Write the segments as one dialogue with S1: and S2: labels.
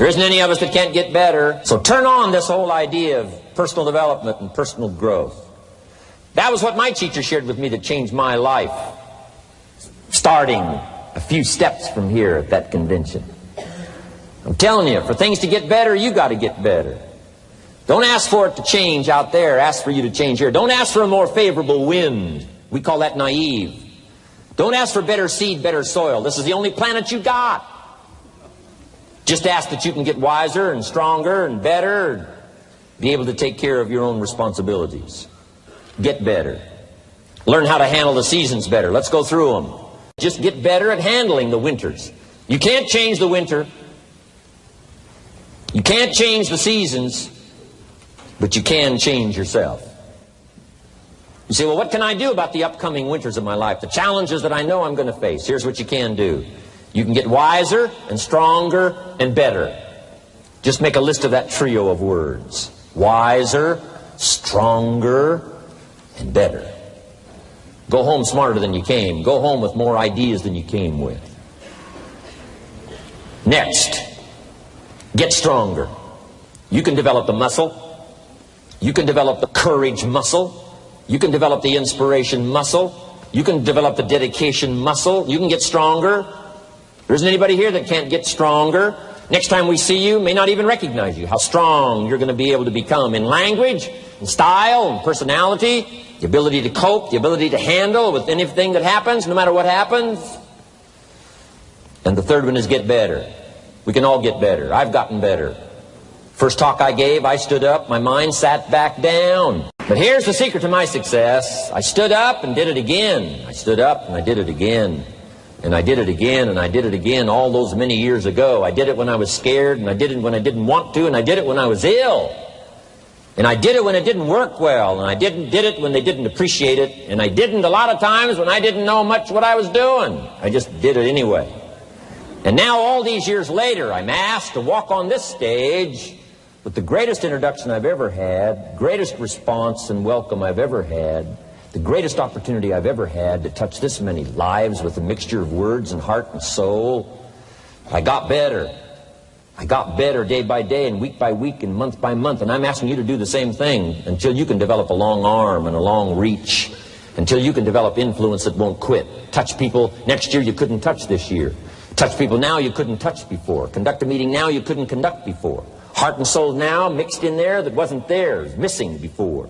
S1: There isn't any of us that can't get better. So turn on this whole idea of personal development and personal growth. That was what my teacher shared with me that changed my life. Starting a few steps from here at that convention. I'm telling you, for things to get better, you got to get better. Don't ask for it to change out there. Ask for you to change here. Don't ask for a more favorable wind. We call that naive. Don't ask for better seed, better soil. This is the only planet you got. Just ask that you can get wiser and stronger and better and be able to take care of your own responsibilities. Get better. Learn how to handle the seasons better. Let's go through them. Just get better at handling the winters. You can't change the winter. You can't change the seasons, but you can change yourself. You say, well, what can I do about the upcoming winters of my life? The challenges that I know I'm going to face. Here's what you can do. You can get wiser and stronger and better. Just make a list of that trio of words. Wiser, stronger, and better. Go home smarter than you came. Go home with more ideas than you came with. Next, get stronger. You can develop the muscle. You can develop the courage muscle. You can develop the inspiration muscle. You can develop the dedication muscle. You can get stronger. There isn't anybody here that can't get stronger. Next time we see you, may not even recognize you. How strong you're going to be able to become in language, in style, in personality, the ability to cope, the ability to handle with anything that happens, no matter what happens. And the third one is get better. We can all get better. I've gotten better. First talk I gave, I stood up, my mind sat back down. But here's the secret to my success. I stood up and did it again. I stood up and I did it again. And I did it again, and I did it again all those many years ago. I did it when I was scared, and I did it when I didn't want to, and I did it when I was ill. And I did it when it didn't work well, and I did it when they didn't appreciate it, and I didn't a lot of times when I didn't know much what I was doing. I just did it anyway. And now all these years later, I'm asked to walk on this stage with the greatest introduction I've ever had, greatest response and welcome I've ever had, the greatest opportunity I've ever had to touch this many lives with a mixture of words and heart and soul. I got better. I got better day by day and week by week and month by month. And I'm asking you to do the same thing until you can develop a long arm and a long reach. Until you can develop influence that won't quit. Touch people next year you couldn't touch this year. Touch people now you couldn't touch before. Conduct a meeting now you couldn't conduct before. Heart and soul now mixed in there that wasn't there, missing before.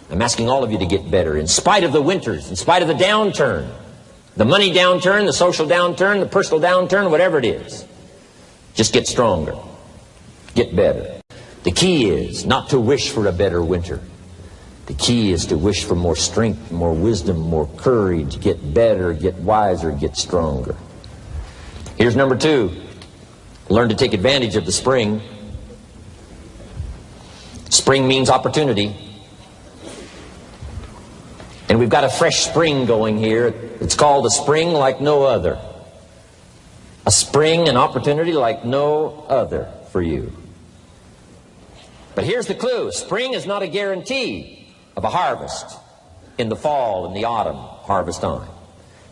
S1: I'm asking all of you to get better in spite of the winters, in spite of the downturn, the money downturn, the social downturn, the personal downturn, whatever it is. Just get stronger. Get better. The key is not to wish for a better winter. The key is to wish for more strength, more wisdom, more courage, get better, get wiser, get stronger. Here's number 2. Learn to take advantage of the spring. Spring means opportunity. And we've got a fresh spring going here. It's called a spring like no other. A spring, an opportunity like no other for you. But here's the clue. Spring is not a guarantee of a harvest in the fall and the autumn harvest time.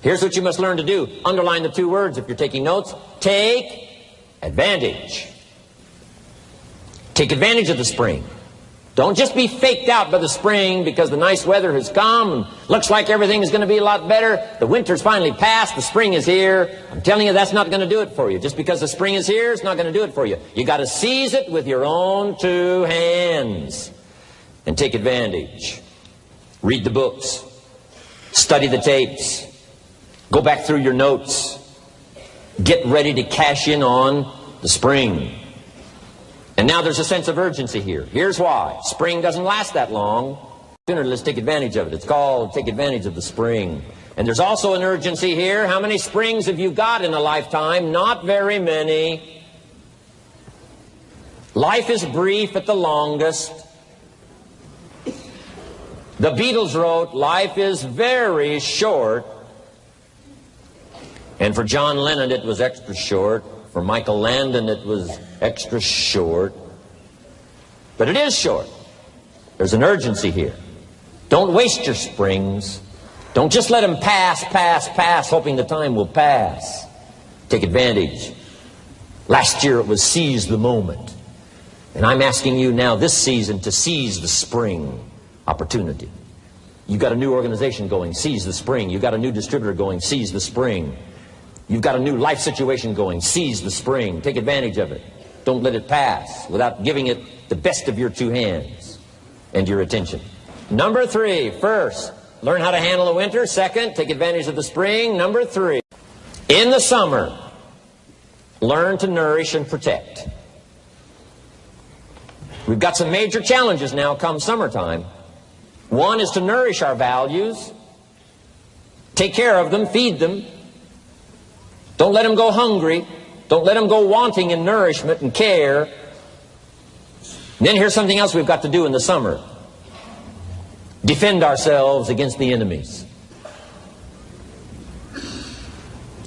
S1: Here's what you must learn to do. Underline the 2 words if you're taking notes. Take advantage. Take advantage of the spring. Don't just be faked out by the spring because the nice weather has come and looks like everything is going to be a lot better. The winter's finally passed. The spring is here. I'm telling you, that's not going to do it for you. Just because the spring is here, it's not going to do it for you. You got to seize it with your own 2 hands and take advantage. Read the books. Study the tapes. Go back through your notes. Get ready to cash in on the spring. And now there's a sense of urgency here. Here's why. Spring doesn't last that long. Let's take advantage of it. It's called take advantage of the spring. And there's also an urgency here. How many springs have you got in a lifetime? Not very many. Life is brief at the longest. The Beatles wrote, life is very short. And for John Lennon, it was extra short. For Michael Landon, it was extra short. But it is short. There's an urgency here. Don't waste your springs. Don't just let them pass, hoping the time will pass. Take advantage Last year it was seize the moment. And I'm asking you now this season to seize the spring opportunity. You've got a new organization going, seize the spring. You've got a new distributor going, seize the spring. You've got a new life situation going, seize the spring. Take advantage of it. Don't let it pass without giving it the best of your two hands and your attention. Number 3, first, learn how to handle the winter. Second, take advantage of the spring. Number 3, in the summer, learn to nourish and protect. We've got some major challenges now come summertime. One is to nourish our values, take care of them, feed them. Don't let them go hungry. Don't let them go wanting in nourishment and care. And then here's something else we've got to do in the summer. Defend ourselves against the enemies.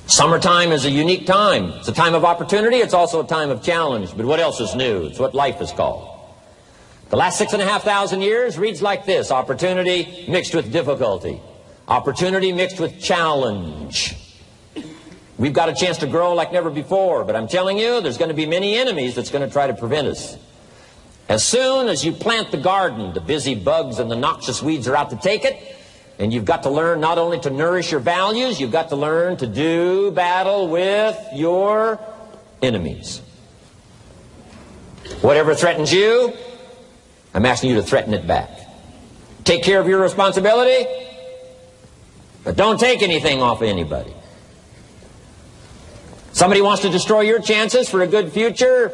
S1: Summertime is a unique time. It's a time of opportunity. It's also a time of challenge. But what else is new? It's what life is called. The last 6,500 years reads like this: opportunity mixed with difficulty. Opportunity mixed with challenge. We've got a chance to grow like never before, but I'm telling you, there's going to be many enemies that's going to try to prevent us. As soon as you plant the garden, the busy bugs and the noxious weeds are out to take it, and you've got to learn not only to nourish your values, you've got to learn to do battle with your enemies. Whatever threatens you, I'm asking you to threaten it back. Take care of your responsibility, but don't take anything off of anybody. Somebody wants to destroy your chances for a good future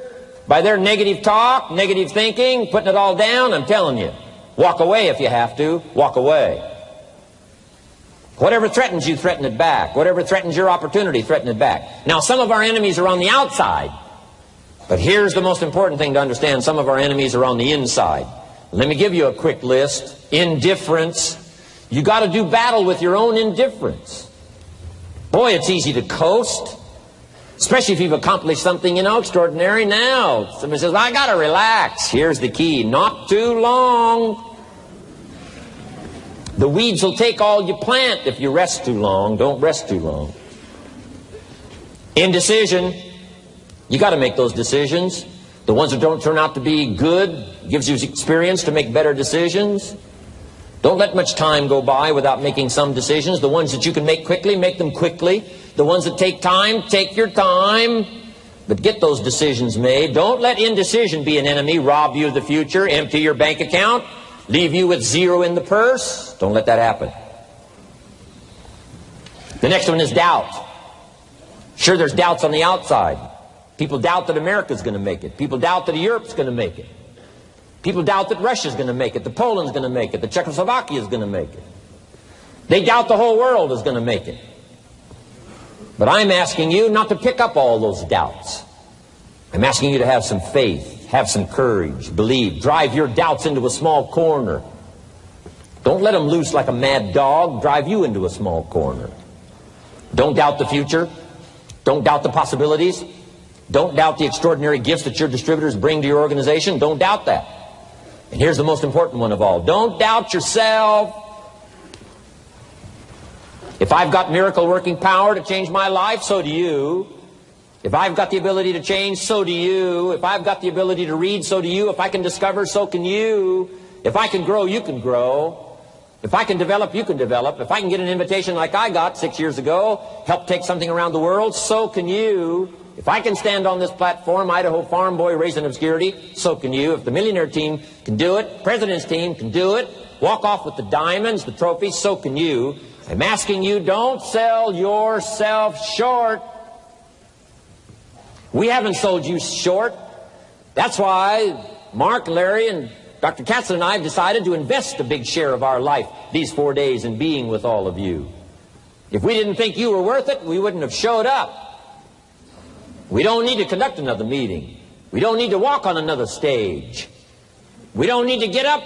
S1: by their negative talk, negative thinking, putting it all down. I'm telling you, walk away if you have to. Walk away. Whatever threatens you, threaten it back. Whatever threatens your opportunity, threaten it back. Now, some of our enemies are on the outside, but here's the most important thing to understand. Some of our enemies are on the inside. Let me give you a quick list. Indifference. You got to do battle with your own indifference. Boy, it's easy to coast. Especially if you've accomplished something, extraordinary. Now, somebody says, I got to relax. Here's the key. Not too long. The weeds will take all you plant if you rest too long. Don't rest too long. Indecision. You got to make those decisions. The ones that don't turn out to be good gives you experience to make better decisions. Don't let much time go by without making some decisions. The ones that you can make quickly, make them quickly. The ones that take time, take your time. But get those decisions made. Don't let indecision be an enemy, rob you of the future, empty your bank account, leave you with zero in the purse. Don't let that happen. The next one is doubt. Sure, there's doubts on the outside. People doubt that America's going to make it. People doubt that Europe's going to make it. People doubt that Russia's going to make it, that Poland's going to make it, that Czechoslovakia's going to make it. They doubt the whole world is going to make it. But I'm asking you not to pick up all those doubts. I'm asking you to have some faith, have some courage, believe, drive your doubts into a small corner. Don't let them loose like a mad dog, drive you into a small corner. Don't doubt the future. Don't doubt the possibilities. Don't doubt the extraordinary gifts that your distributors bring to your organization. Don't doubt that. And here's the most important one of all. Don't doubt yourself. If I've got miracle working power to change my life, so do you. If I've got the ability to change, so do you. If I've got the ability to read, so do you. If I can discover, so can you. If I can grow, you can grow. If I can develop, you can develop. If I can get an invitation like I got 6 years ago, help take something around the world, so can you. If I can stand on this platform, Idaho farm boy raised in obscurity, so can you. If the millionaire team can do it, president's team can do it, walk off with the diamonds, the trophies, so can you. I'm asking you, don't sell yourself short. We haven't sold you short. That's why Mark, Larry, and Dr. Katzen and I have decided to invest a big share of our life these 4 days in being with all of you. If we didn't think you were worth it, we wouldn't have showed up. We don't need to conduct another meeting. We don't need to walk on another stage. We don't need to get up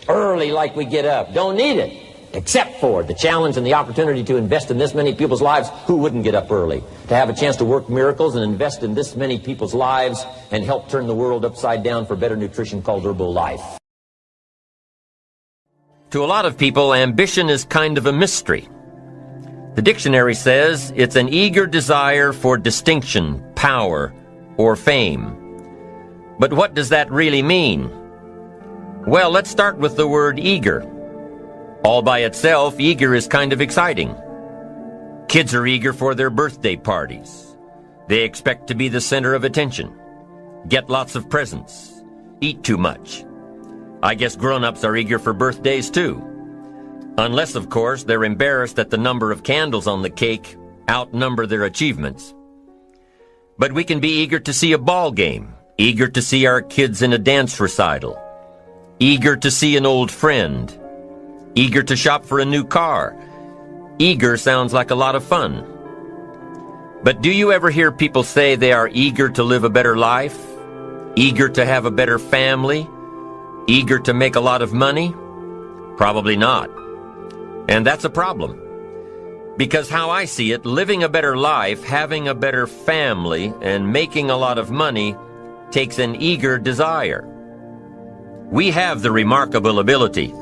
S1: early like we get up. Don't need it. Except for the challenge and the opportunity to invest in this many people's lives who wouldn't get up early. To have a chance to work miracles and invest in this many people's lives and help turn the world upside down for better nutrition called Herbalife. To a lot of people, ambition is kind of a mystery. The dictionary says it's an eager desire for distinction, power, or fame. But what does that really mean? Well, let's start with the word eager. All by itself, eager is kind of exciting. Kids are eager for their birthday parties. They expect to be the center of attention, get lots of presents, eat too much. I guess grown-ups are eager for birthdays too. Unless, of course, they're embarrassed that the number of candles on the cake outnumber their achievements. But we can be eager to see a ball game, eager to see our kids in a dance recital, eager to see an old friend, eager to shop for a new car. Eager sounds like a lot of fun. But do you ever hear people say they are eager to live a better life, eager to have a better family, eager to make a lot of money? Probably not. And that's a problem. Because how I see it, living a better life, having a better family, and making a lot of money takes an eager desire. We have the remarkable ability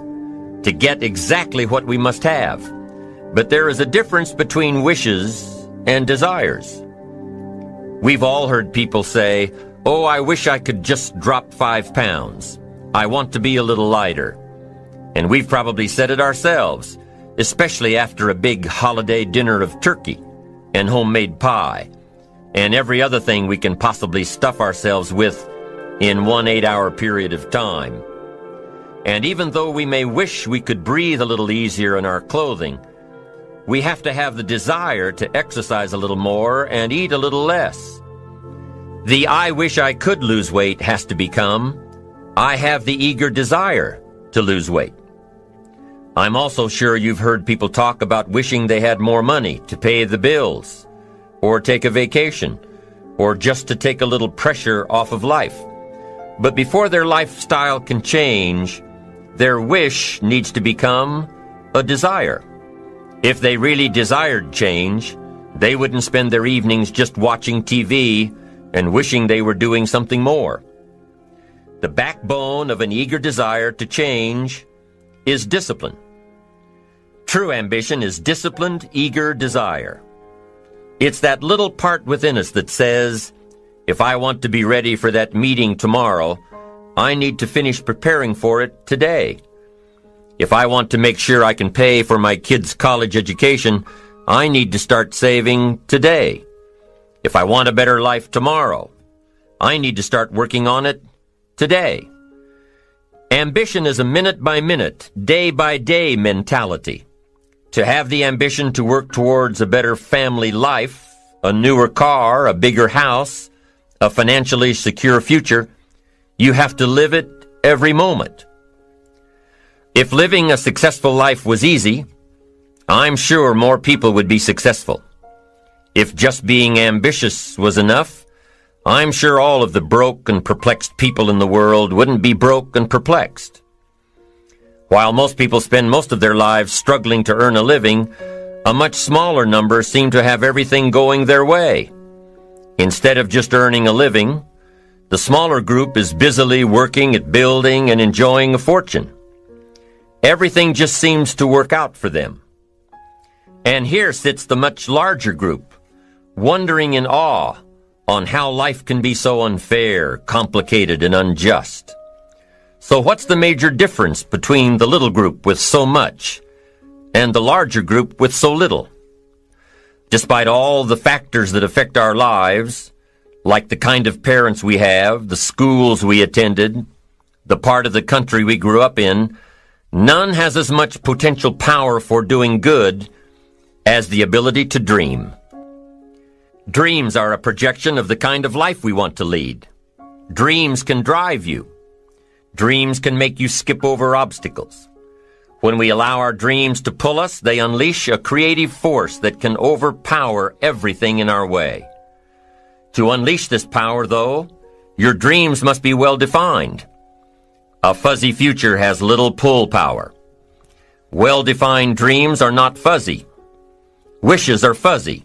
S1: to get exactly what we must have. But there is a difference between wishes and desires. We've all heard people say, "Oh, I wish I could just drop 5 pounds. I want to be a little lighter." And we've probably said it ourselves, especially after a big holiday dinner of turkey and homemade pie and every other thing we can possibly stuff ourselves with in one 8-hour period of time. And even though we may wish we could breathe a little easier in our clothing, we have to have the desire to exercise a little more and eat a little less. The "I wish I could lose weight" has to become, "I have the eager desire to lose weight." I'm also sure you've heard people talk about wishing they had more money to pay the bills, or take a vacation, or just to take a little pressure off of life. But before their lifestyle can change, their wish needs to become a desire. If they really desired change, they wouldn't spend their evenings just watching TV and wishing they were doing something more. The backbone of an eager desire to change is discipline. True ambition is disciplined, eager desire. It's that little part within us that says, if I want to be ready for that meeting tomorrow, I need to finish preparing for it today. If I want to make sure I can pay for my kids' college education, I need to start saving today. If I want a better life tomorrow, I need to start working on it today. Ambition is a minute-by-minute, day-by-day mentality. To have the ambition to work towards a better family life, a newer car, a bigger house, a financially secure future, you have to live it every moment. If living a successful life was easy, I'm sure more people would be successful. If just being ambitious was enough, I'm sure all of the broke and perplexed people in the world wouldn't be broke and perplexed. While most people spend most of their lives struggling to earn a living, a much smaller number seem to have everything going their way. Instead of just earning a living, the smaller group is busily working at building and enjoying a fortune. Everything just seems to work out for them. And here sits the much larger group, wondering in awe on how life can be so unfair, complicated, and unjust. So what's the major difference between the little group with so much and the larger group with so little? Despite all the factors that affect our lives, like the kind of parents we have, the schools we attended, the part of the country we grew up in, none has as much potential power for doing good as the ability to dream. Dreams are a projection of the kind of life we want to lead. Dreams can drive you. Dreams can make you skip over obstacles. When we allow our dreams to pull us, they unleash a creative force that can overpower everything in our way. To unleash this power, though, your dreams must be well defined. A fuzzy future has little pull power. Well-defined dreams are not fuzzy. Wishes are fuzzy.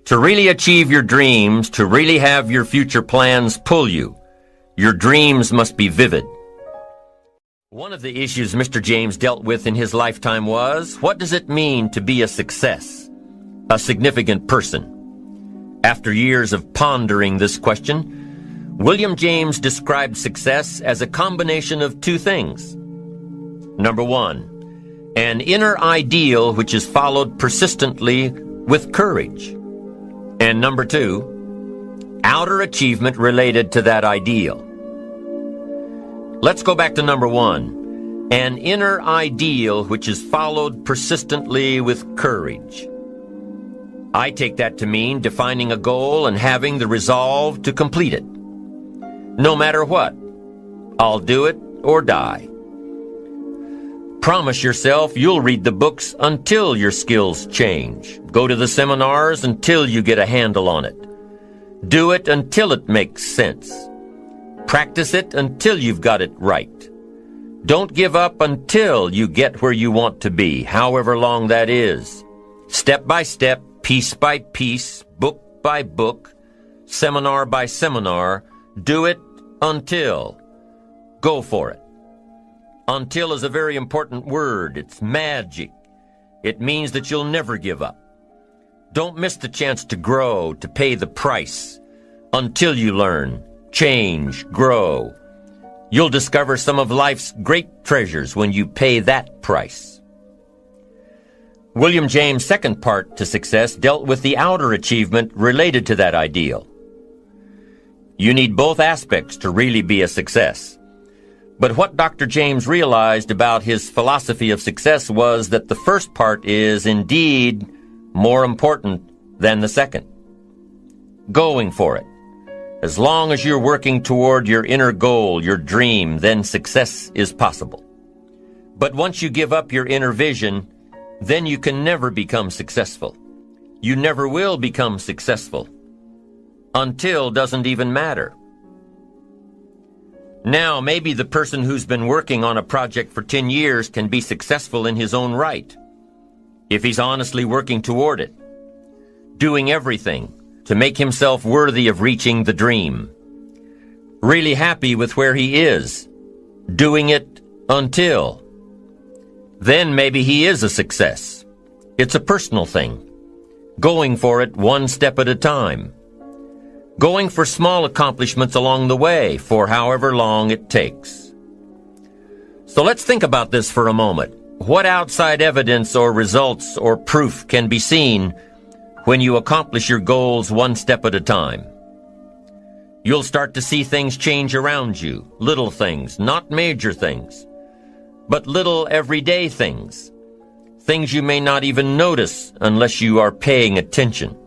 S1: To really achieve your dreams, to really have your future plans pull you, your dreams must be vivid. One of the issues Mr. James dealt with in his lifetime was, what does it mean to be a success, a significant person? After years of pondering this question, William James described success as a combination of two things. Number one, an inner ideal which is followed persistently with courage. And number two, outer achievement related to that ideal. Let's go back to number one, an inner ideal which is followed persistently with courage. I take that to mean defining a goal and having the resolve to complete it. No matter what, I'll do it or die. Promise yourself you'll read the books until your skills change. Go to the seminars until you get a handle on it. Do it until it makes sense. Practice it until you've got it right. Don't give up until you get where you want to be, however long that is. Step by step, piece by piece, book by book, seminar by seminar, do it until. Go for it. Until is a very important word. It's magic. It means that you'll never give up. Don't miss the chance to grow, to pay the price. Until you learn, change, grow. You'll discover some of life's great treasures when you pay that price. William James' second part to success dealt with the outer achievement related to that ideal. You need both aspects to really be a success. But what Dr. James realized about his philosophy of success was that the first part is indeed more important than the second. Going for it. As long as you're working toward your inner goal, your dream, then success is possible. But once you give up your inner vision, then you can never become successful. You never will become successful. Until doesn't even matter. Now, maybe the person who's been working on a project for 10 years can be successful in his own right, if he's honestly working toward it, doing everything to make himself worthy of reaching the dream, really happy with where he is, doing it until. Then maybe he is a success. It's a personal thing, going for it one step at a time. Going for small accomplishments along the way for however long it takes. So let's think about this for a moment. What outside evidence or results or proof can be seen when you accomplish your goals one step at a time? You'll start to see things change around you, little things, not major things, but little everyday things, things you may not even notice unless you are paying attention.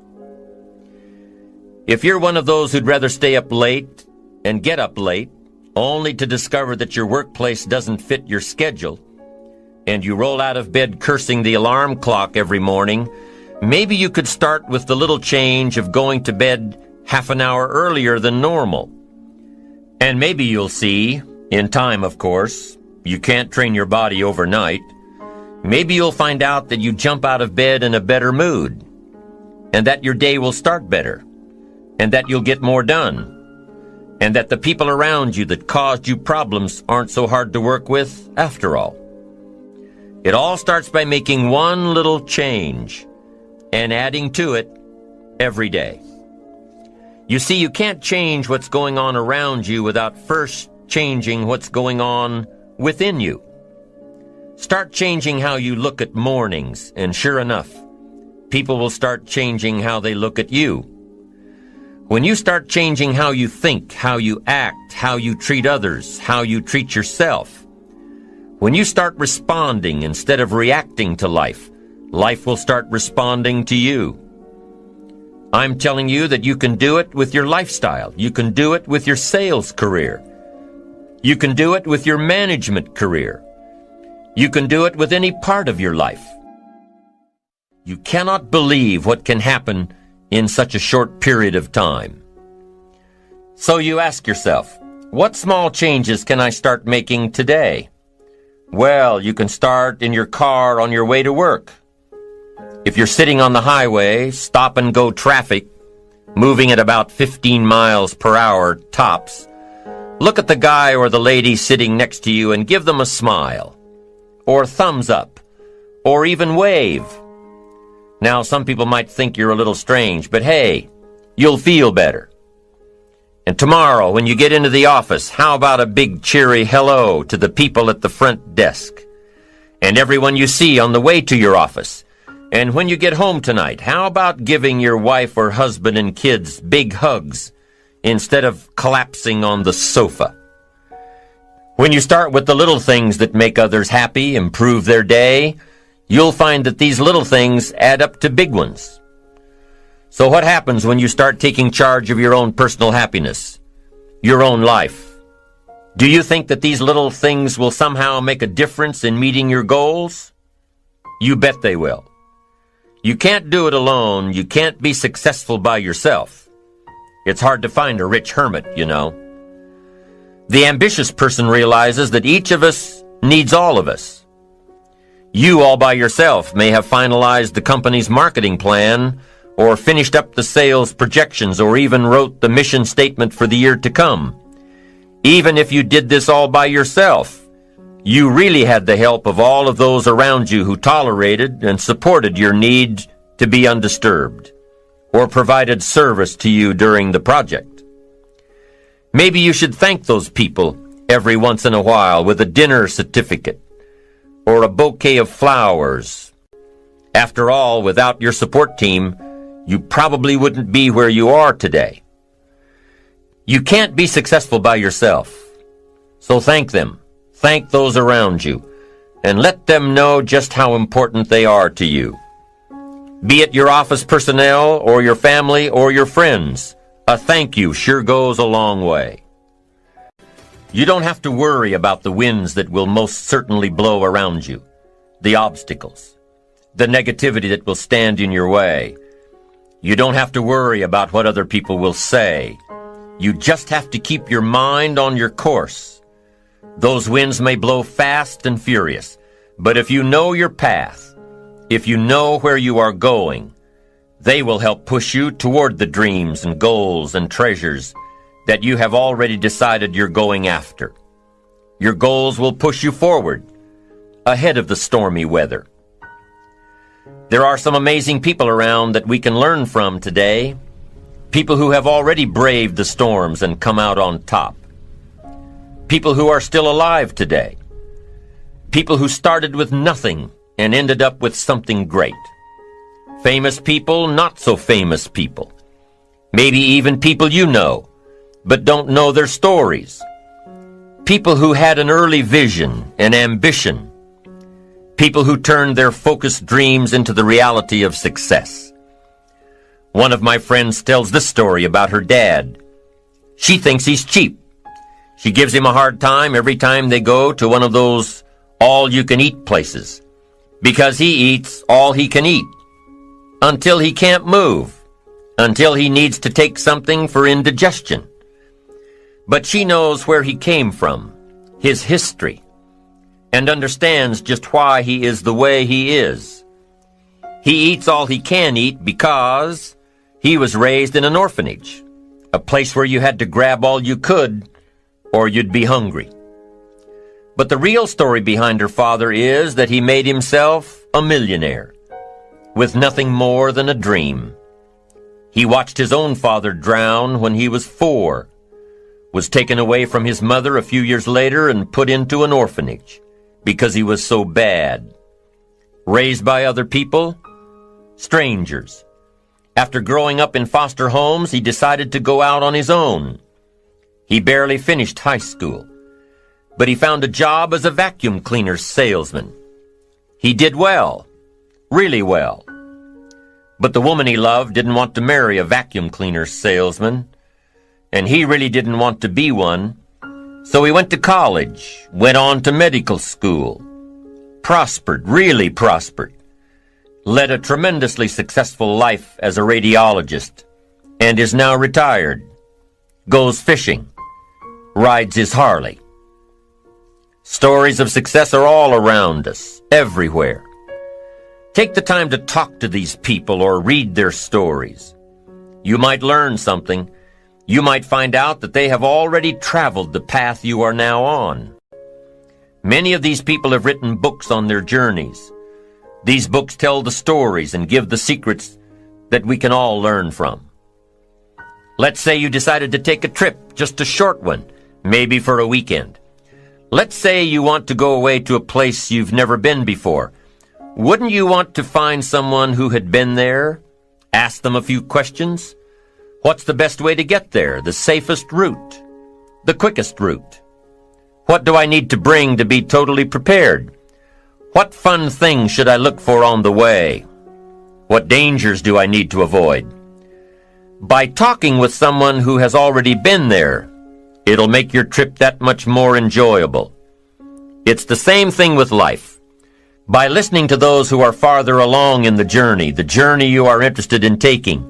S1: If you're one of those who'd rather stay up late and get up late, only to discover that your workplace doesn't fit your schedule, and you roll out of bed cursing the alarm clock every morning, maybe you could start with the little change of going to bed half an hour earlier than normal. And maybe you'll see, in time of course, you can't train your body overnight, maybe you'll find out that you jump out of bed in a better mood, and that your day will start better, and that you'll get more done, and that the people around you that caused you problems aren't so hard to work with after all. It all starts by making one little change and adding to it every day. You see, you can't change what's going on around you without first changing what's going on within you. Start changing how you look at mornings, and sure enough, people will start changing how they look at you. When you start changing how you think, how you act, how you treat others, how you treat yourself, when you start responding instead of reacting to life, life will start responding to you. I'm telling you that you can do it with your lifestyle. You can do it with your sales career. You can do it with your management career. You can do it with any part of your life. You cannot believe what can happen in such a short period of time. So you ask yourself, what small changes can I start making today? Well, you can start in your car on your way to work. If you're sitting on the highway, stop and go traffic, moving at about 15 miles per hour tops, look at the guy or the lady sitting next to you and give them a smile, or thumbs up, or even wave. Now, some people might think you're a little strange, but hey, you'll feel better. And tomorrow, when you get into the office, how about a big cheery hello to the people at the front desk? And everyone you see on the way to your office. And when you get home tonight, how about giving your wife or husband and kids big hugs instead of collapsing on the sofa? When you start with the little things that make others happy, improve their day, you'll find that these little things add up to big ones. So what happens when you start taking charge of your own personal happiness, your own life? Do you think that these little things will somehow make a difference in meeting your goals? You bet they will. You can't do it alone. You can't be successful by yourself. It's hard to find a rich hermit, you know. The ambitious person realizes that each of us needs all of us. You all by yourself may have finalized the company's marketing plan, or finished up the sales projections, or even wrote the mission statement for the year to come. Even if you did this all by yourself, you really had the help of all of those around you who tolerated and supported your need to be undisturbed, or provided service to you during the project. Maybe you should thank those people every once in a while with a dinner certificate, or a bouquet of flowers. After all, without your support team, you probably wouldn't be where you are today. You can't be successful by yourself. So thank them. Thank those around you. And let them know just how important they are to you. Be it your office personnel or your family or your friends, a thank you sure goes a long way. You don't have to worry about the winds that will most certainly blow around you, the obstacles, the negativity that will stand in your way. You don't have to worry about what other people will say. You just have to keep your mind on your course. Those winds may blow fast and furious, but if you know your path, if you know where you are going, they will help push you toward the dreams and goals and treasures that you have already decided you're going after. Your goals will push you forward, ahead of the stormy weather. There are some amazing people around that we can learn from today. People who have already braved the storms and come out on top. People who are still alive today. People who started with nothing and ended up with something great. Famous people, not so famous people. Maybe even people you know, but don't know their stories. People who had an early vision and ambition. People who turned their focused dreams into the reality of success. One of my friends tells this story about her dad. She thinks he's cheap. She gives him a hard time every time they go to one of those all-you-can-eat places, because he eats all he can eat, until he can't move, until he needs to take something for indigestion. But she knows where he came from, his history, and understands just why he is the way he is. He eats all he can eat because he was raised in an orphanage, a place where you had to grab all you could or you'd be hungry. But the real story behind her father is that he made himself a millionaire with nothing more than a dream. He watched his own father drown when he was 4, was taken away from his mother a few years later and put into an orphanage because he was so bad. Raised by other people, strangers. After growing up in foster homes, he decided to go out on his own. He barely finished high school, but he found a job as a vacuum cleaner salesman. He did well, really well. But the woman he loved didn't want to marry a vacuum cleaner salesman, and he really didn't want to be one. So he went to college, went on to medical school, prospered, really prospered, led a tremendously successful life as a radiologist, and is now retired, goes fishing, rides his Harley. Stories of success are all around us, everywhere. Take the time to talk to these people or read their stories. You might learn something. You might find out that they have already traveled the path you are now on. Many of these people have written books on their journeys. These books tell the stories and give the secrets that we can all learn from. Let's say you decided to take a trip, just a short one, maybe for a weekend. Let's say you want to go away to a place you've never been before. Wouldn't you want to find someone who had been there? Ask them a few questions? What's the best way to get there? The safest route? The quickest route? What do I need to bring to be totally prepared? What fun things should I look for on the way? What dangers do I need to avoid? By talking with someone who has already been there, it'll make your trip that much more enjoyable. It's the same thing with life. By listening to those who are farther along in the journey you are interested in taking,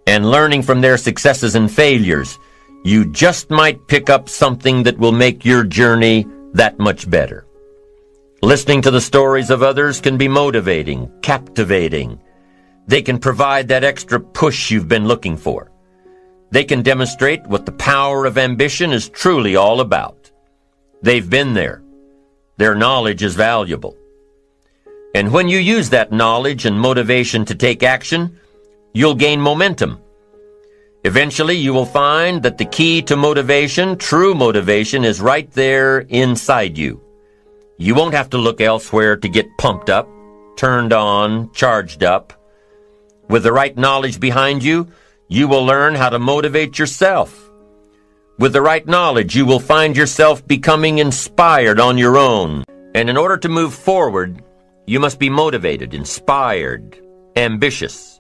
S1: and learning from their successes and failures, you just might pick up something that will make your journey that much better. Listening to the stories of others can be motivating, captivating. They can provide that extra push you've been looking for. They can demonstrate what the power of ambition is truly all about. They've been there. Their knowledge is valuable. And when you use that knowledge and motivation to take action, you'll gain momentum. Eventually, you will find that the key to motivation, true motivation, is right there inside you. You won't have to look elsewhere to get pumped up, turned on, charged up. With the right knowledge behind you, you will learn how to motivate yourself. With the right knowledge, you will find yourself becoming inspired on your own. And in order to move forward, you must be motivated, inspired, ambitious.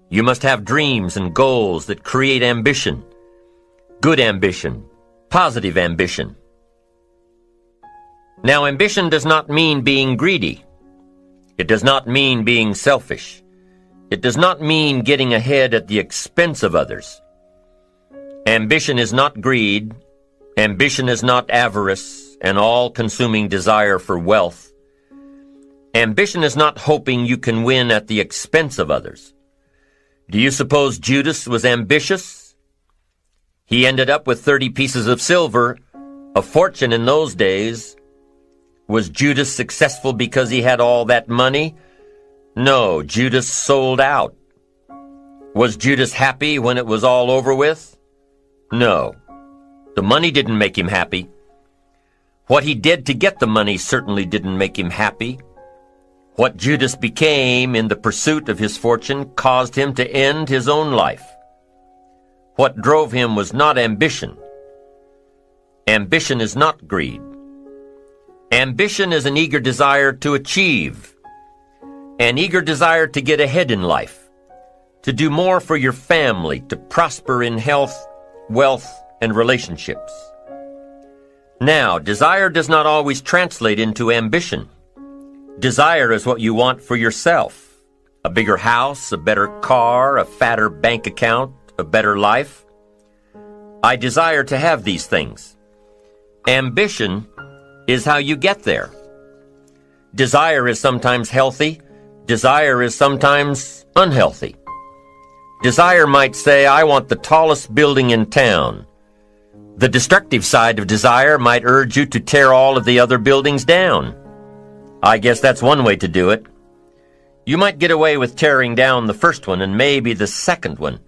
S1: You must have dreams and goals that create ambition. Good ambition, positive ambition. Now, ambition does not mean being greedy. It does not mean being selfish. It does not mean getting ahead at the expense of others. Ambition is not greed. Ambition is not avarice, an all-consuming desire for wealth. Ambition is not hoping you can win at the expense of others. Do you suppose Judas was ambitious? He ended up with 30 pieces of silver, a fortune in those days. Was Judas successful because he had all that money? No, Judas sold out. Was Judas happy when it was all over with? No. The money didn't make him happy. What he did to get the money certainly didn't make him happy. What Judas became in the pursuit of his fortune caused him to end his own life. What drove him was not ambition. Ambition is not greed. Ambition is an eager desire to achieve, an eager desire to get ahead in life, to do more for your family, to prosper in health, wealth, and relationships. Now, desire does not always translate into ambition. Desire is what you want for yourself. A bigger house, a better car, a fatter bank account, a better life. I desire to have these things. Ambition is how you get there. Desire is sometimes healthy. Desire is sometimes unhealthy. Desire might say, I want the tallest building in town. The destructive side of desire might urge you to tear all of the other buildings down. I guess that's one way to do it. You might get away with tearing down the first one and maybe the second one.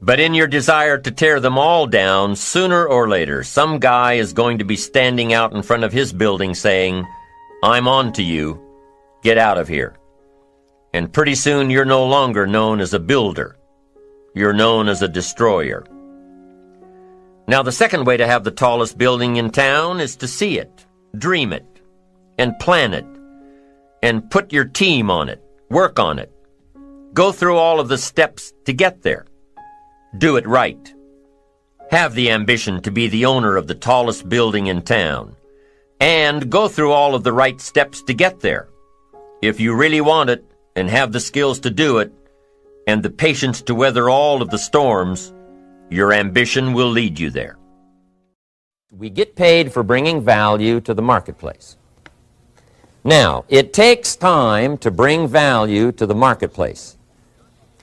S1: But in your desire to tear them all down, sooner or later, some guy is going to be standing out in front of his building saying, I'm on to you. Get out of here. And pretty soon you're no longer known as a builder. You're known as a destroyer. Now, the second way to have the tallest building in town is to see it, dream it, and plan it, and put your team on it, work on it. Go through all of the steps to get there. Do it right. Have the ambition to be the owner of the tallest building in town, and go through all of the right steps to get there. If you really want it, and have the skills to do it, and the patience to weather all of the storms, your ambition will lead you there. We get paid for bringing value to the marketplace. Now, it takes time to bring value to the marketplace.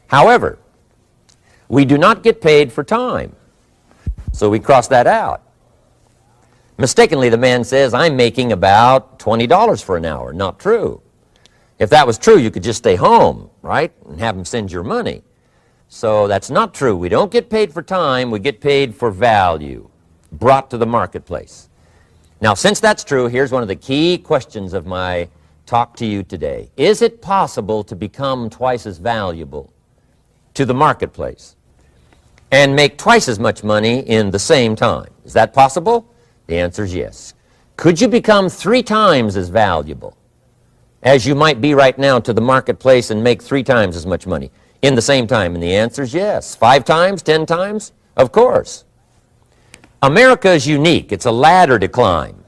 S1: However, we do not get paid for time, so we cross that out. Mistakenly, the man says, I'm making about $20 for an hour. Not true. If that was true, you could just stay home, right, and have him send your money. So that's not true. We don't get paid for time, we get paid for value brought to the marketplace. Now, since that's true, here's one of the key questions of my talk to you today. Is it possible to become twice as valuable to the marketplace and make twice as much money in the same time? Is that possible? The answer is yes. Could you become 3 times as valuable as you might be right now to the marketplace and make 3 times as much money in the same time? And the answer is yes. 5 times, 10 times? Of course. America is unique. It's a ladder to climb.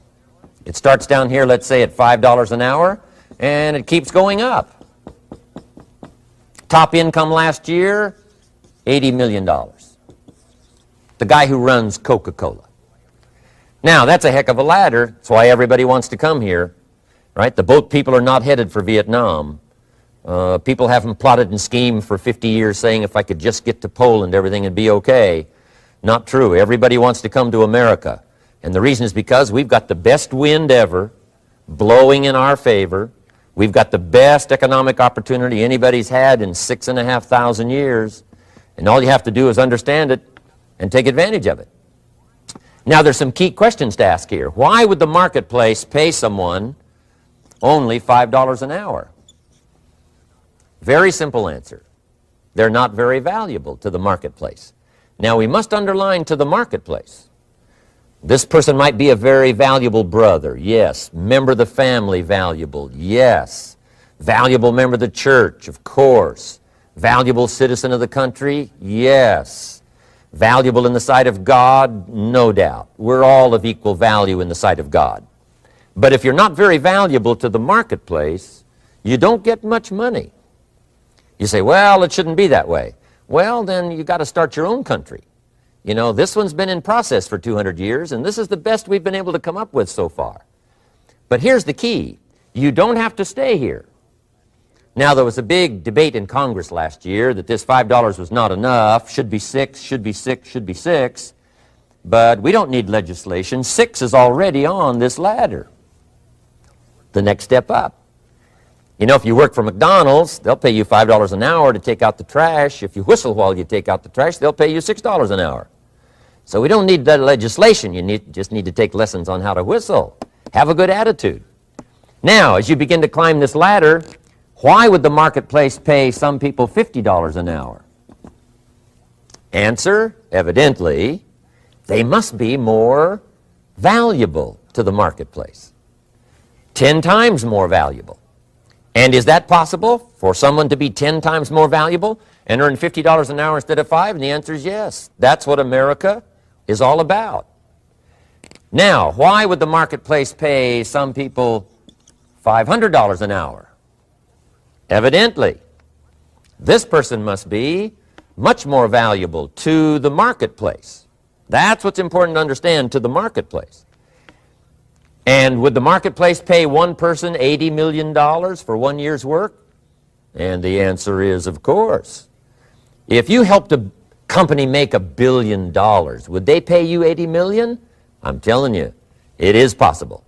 S1: It starts down here, let's say, at $5 an hour, and it keeps going up. Top income last year, $80 million. The guy who runs Coca-Cola. Now, that's a heck of a ladder. That's why everybody wants to come here, right? The boat people are not headed for Vietnam. People haven't plotted and schemed for 50 years saying if I could just get to Poland, everything would be okay. Not true. Everybody wants to come to America. And the reason is because we've got the best wind ever blowing in our favor. We've got the best economic opportunity anybody's had in 6,500 years. And all you have to do is understand it and take advantage of it. Now, there's some key questions to ask here. Why would the marketplace pay someone only $5 an hour? Very simple answer. They're not very valuable to the marketplace. Now, we must underline to the marketplace. This person might be a very valuable brother, yes. Member of the family, valuable, yes. Valuable member of the church, of course. Valuable citizen of the country, yes. Valuable in the sight of God, no doubt. We're all of equal value in the sight of God. But if you're not very valuable to the marketplace, you don't get much money. You say, well, it shouldn't be that way. Well, then you got to start your own country. You know, this one's been in process for 200 years, and this is the best we've been able to come up with so far. But here's the key. You don't have to stay here. Now, there was a big debate in Congress last year that this $5 was not enough, should be 6, should be 6, should be 6. But we don't need legislation. 6 is already on this ladder. The next step up. You know, if you work for McDonald's, they'll pay you $5 an hour to take out the trash. If you whistle while you take out the trash, they'll pay you $6 an hour. So we don't need that legislation. You just need to take lessons on how to whistle. Have a good attitude. Now, as you begin to climb this ladder, why would the marketplace pay some people $50 an hour? Answer, evidently, they must be more valuable to the marketplace. 10 times more valuable. And is that possible for someone to be 10 times more valuable and earn $50 an hour instead of 5? And the answer is yes. That's what America is all about. Now, why would the marketplace pay some people $500 an hour? Evidently, this person must be much more valuable to the marketplace. That's what's important to understand, to the marketplace. And would the marketplace pay one person $80 million for 1 year's work? And the answer is, of course. If you helped a company make $1 billion, would they pay you $80 million? I'm telling you, it is possible.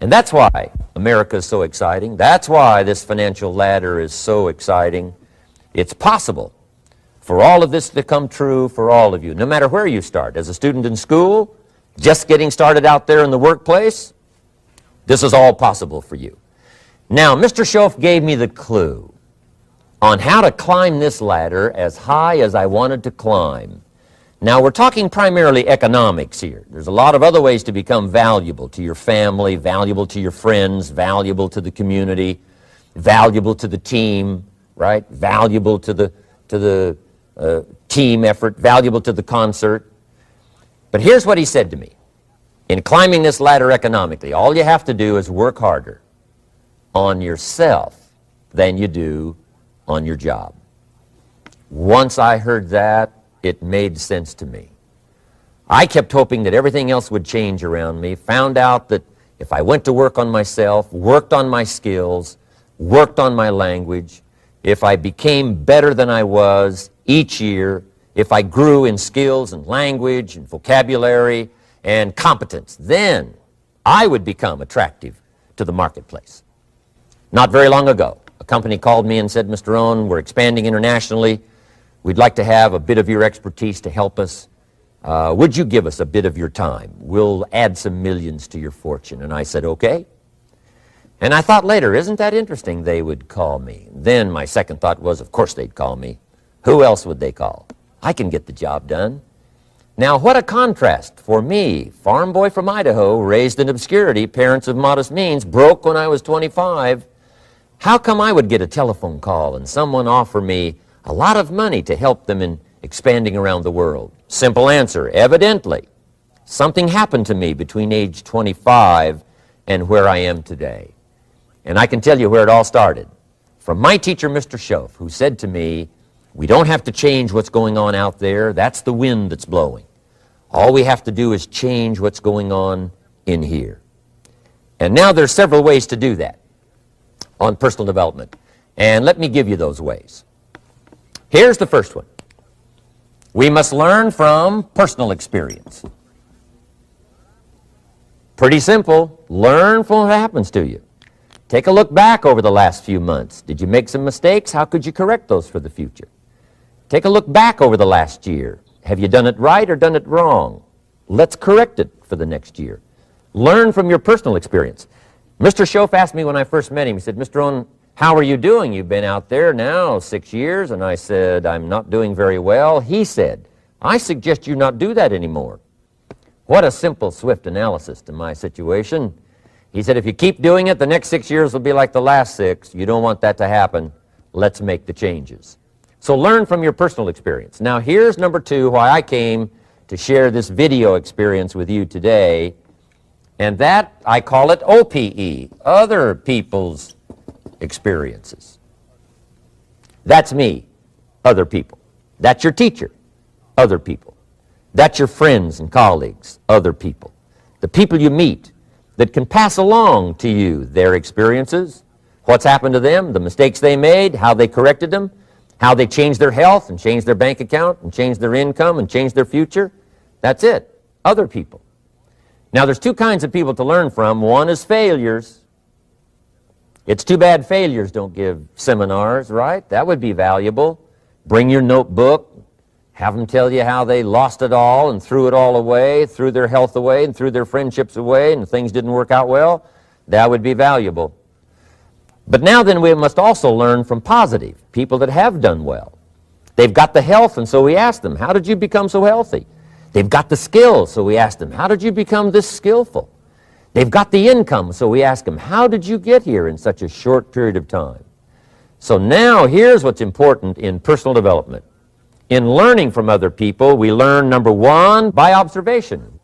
S1: And that's why America is so exciting. That's why this financial ladder is so exciting. It's possible for all of this to come true for all of you, no matter where you start. As a student in school, just getting started out there in the workplace, this is all possible for you. Now, Mr. Schoaf gave me the clue on how to climb this ladder as high as I wanted to climb. Now, we're talking primarily economics here. There's a lot of other ways to become valuable to your family, valuable to your friends, valuable to the community, valuable to the team, right? Valuable to the team effort, valuable to the concert. But here's what he said to me. In climbing this ladder economically, all you have to do is work harder on yourself than you do on your job. Once I heard that, it made sense to me. I kept hoping that everything else would change around me, found out that if I went to work on myself, worked on my skills, worked on my language, if I became better than I was each year, if I grew in skills and language and vocabulary and competence, then I would become attractive to the marketplace. Not very long ago, a company called me and said, Mr. Rohn, we're expanding internationally. We'd like to have a bit of your expertise to help us. Would you give us a bit of your time? We'll add some millions to your fortune. And I said, okay. And I thought later, isn't that interesting they would call me? Then my second thought was, of course they'd call me. Who else would they call? I can get the job done. Now, what a contrast for me, farm boy from Idaho, raised in obscurity, parents of modest means, broke when I was 25. How come I would get a telephone call and someone offer me a lot of money to help them in expanding around the world? Simple answer, evidently. Something happened to me between age 25 and where I am today. And I can tell you where it all started. From my teacher, Mr. Schoaf, who said to me, we don't have to change what's going on out there. That's the wind that's blowing. All we have to do is change what's going on in here. And now there's several ways to do that on personal development. And let me give you those ways. Here's the first one. We must learn from personal experience. Pretty simple. Learn from what happens to you. Take a look back over the last few months. Did you make some mistakes? How could you correct those for the future? Take a look back over the last year. Have you done it right or done it wrong? Let's correct it for the next year. Learn from your personal experience. Mr. Schoaf asked me when I first met him, he said, Mr. Rohn, how are you doing? You've been out there now 6 years. And I said, I'm not doing very well. He said, I suggest you not do that anymore. What a simple, swift analysis to my situation. He said, if you keep doing it, the next 6 years will be like the last 6. You don't want that to happen. Let's make the changes. So learn from your personal experience. Now here's number 2, why I came to share this video experience with you today. And that, I call it OPE, other people's experiences. That's me, other people. That's your teacher, other people. That's your friends and colleagues, other people. The people you meet that can pass along to you their experiences, what's happened to them, the mistakes they made, how they corrected them, how they changed their health and changed their bank account and changed their income and changed their future. That's it, other people. Now there's 2 kinds of people to learn from. One is failures. It's too bad failures don't give seminars, right? That would be valuable. Bring your notebook, have them tell you how they lost it all and threw it all away, threw their health away and threw their friendships away and things didn't work out well. That would be valuable. But now then we must also learn from positive, people that have done well. They've got the health, and so we ask them, how did you become so healthy? They've got the skills, so we ask them, how did you become this skillful? They've got the income, so we ask them, how did you get here in such a short period of time? So now here's what's important in personal development. In learning from other people, we learn, number 1, by observation.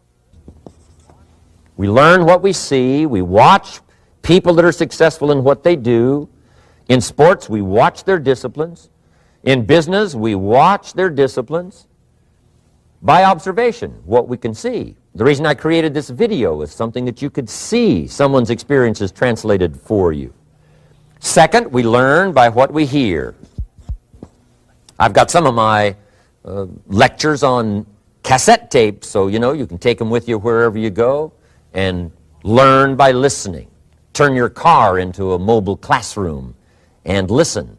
S1: We learn what we see, we watch people that are successful in what they do. In sports, we watch their disciplines. In business, we watch their disciplines. By observation, what we can see. The reason I created this video is something that you could see someone's experiences translated for you. Second, we learn by what we hear. I've got some of my lectures on cassette tapes, so you can take them with you wherever you go and learn by listening. Turn your car into a mobile classroom and listen.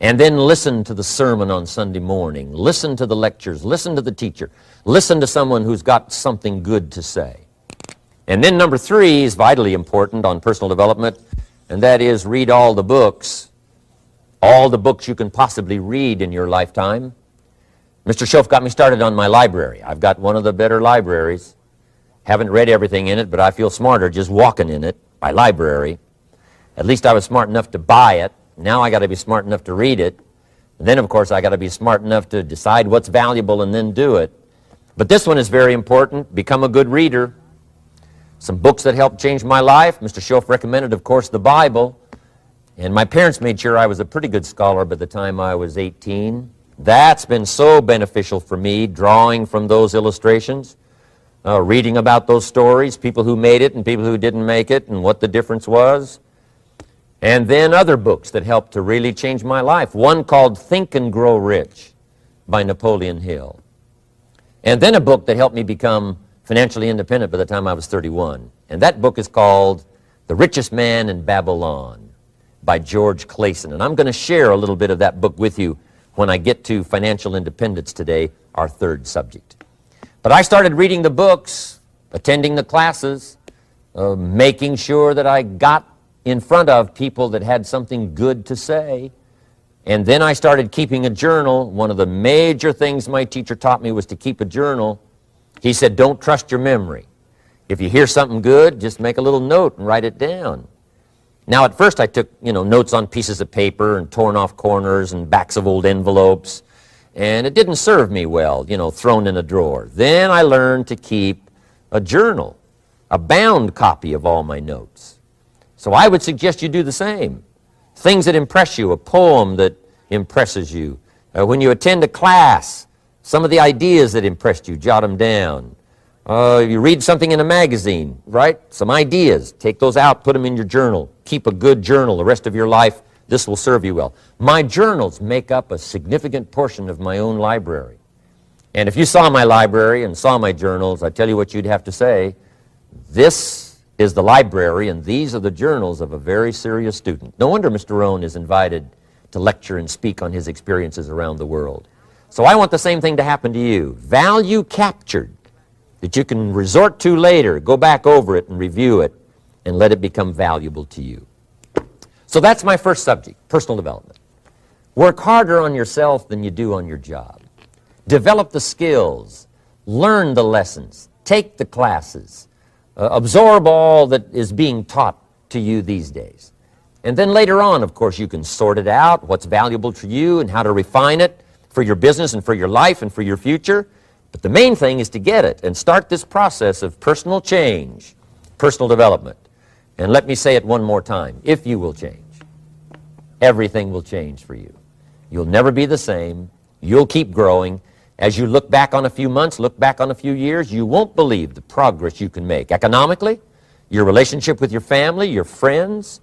S1: And then listen to the sermon on Sunday morning. Listen to the lectures. Listen to the teacher. Listen to someone who's got something good to say. And then number 3 is vitally important on personal development, and that is read all the books you can possibly read in your lifetime. Mr. Schoaf got me started on my library. I've got one of the better libraries. Haven't read everything in it, but I feel smarter just walking in it. My library. At least I was smart enough to buy it. Now I got to be smart enough to read it. And then, of course, I got to be smart enough to decide what's valuable and then do it. But this one is very important. Become a good reader. Some books that helped change my life. Mr. Schoaf recommended, of course, the Bible. And my parents made sure I was a pretty good scholar by the time I was 18. That's been so beneficial for me, drawing from those illustrations. Reading about those stories, people who made it and people who didn't make it and what the difference was. And then other books that helped to really change my life. One called Think and Grow Rich by Napoleon Hill. And then a book that helped me become financially independent by the time I was 31. And that book is called The Richest Man in Babylon by George Clason. And I'm going to share a little bit of that book with you when I get to financial independence today, our third subject. But I started reading the books, attending the classes, making sure that I got in front of people that had something good to say. And then I started keeping a journal. One of the major things my teacher taught me was to keep a journal. He said, don't trust your memory. If you hear something good, just make a little note and write it down. Now, at first I took, notes on pieces of paper and torn off corners and backs of old envelopes. And it didn't serve me well, thrown in a drawer. Then I learned to keep a journal, a bound copy of all my notes. So I would suggest you do the same. Things that impress you, a poem that impresses you. When you attend a class, some of the ideas that impressed you, jot them down. You read something in a magazine, right? Some ideas. Take those out, put them in your journal. Keep a good journal the rest of your life. This will serve you well. My journals make up a significant portion of my own library. And if you saw my library and saw my journals, I tell you what you'd have to say. This is the library, and these are the journals of a very serious student. No wonder Mr. Rohn is invited to lecture and speak on his experiences around the world. So I want the same thing to happen to you. Value captured that you can resort to later, go back over it and review it, and let it become valuable to you. So that's my first subject, personal development. Work harder on yourself than you do on your job. Develop the skills, learn the lessons, take the classes, absorb all that is being taught to you these days. And then later on, of course, you can sort it out, what's valuable to you and how to refine it for your business and for your life and for your future. But the main thing is to get it and start this process of personal change, personal development. And let me say it one more time. If you will change, everything will change for you. You'll never be the same. You'll keep growing. As you look back on a few months, look back on a few years, you won't believe the progress you can make. Economically, your relationship with your family, your friends,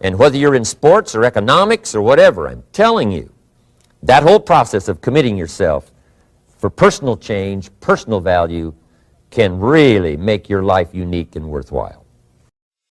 S1: and whether you're in sports or economics or whatever, I'm telling you, that whole process of committing yourself for personal change, personal value, can really make your life unique and worthwhile.